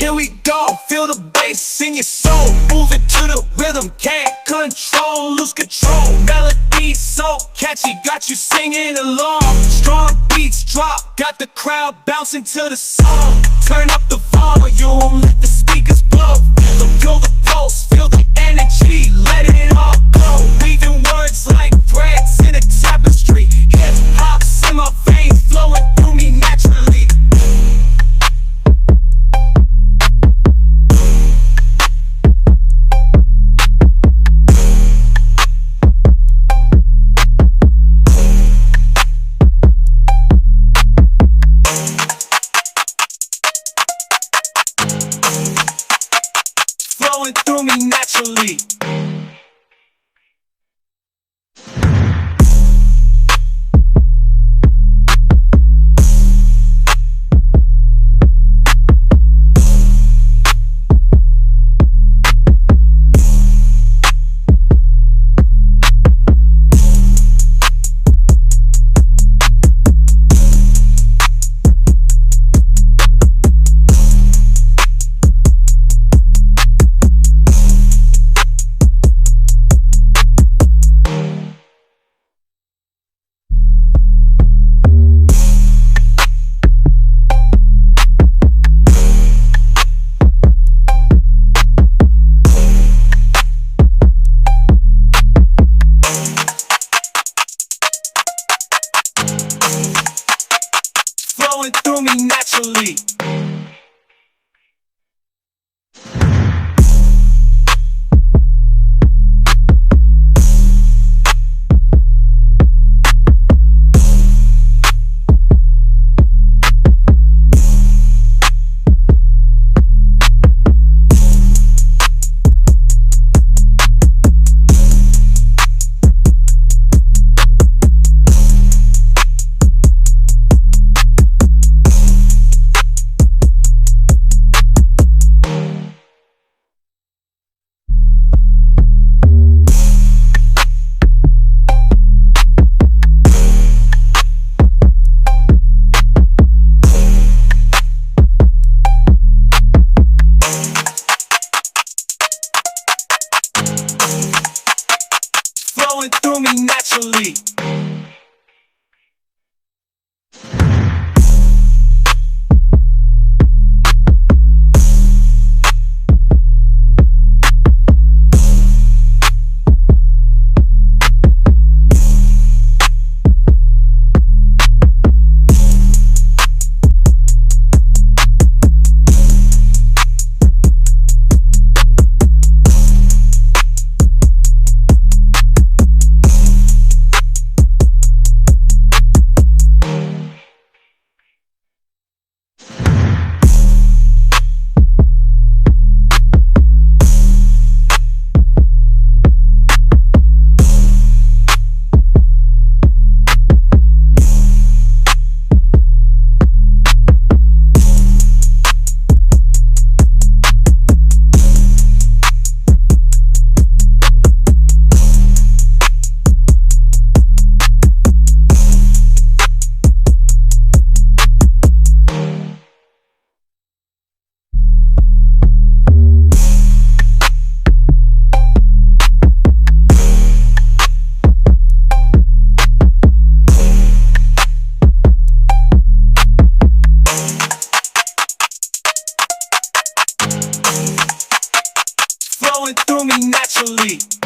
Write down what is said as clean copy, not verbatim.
Here we go, feel the bass in your soul. Move it to the rhythm, can't control, lose control. Melody so catchy, got you singing along. Strong beats drop, got the crowd bouncing to the song. Turn up the volume, let the speakers blow. Feel the pulse, feel the energy, let it all go. Weaving words like threads in a tapestry. Hip hop's in my veins, flowing through me naturally. Flowing through me naturally. Flowing through me naturally. Flowing through me naturally. Flowing through me naturally.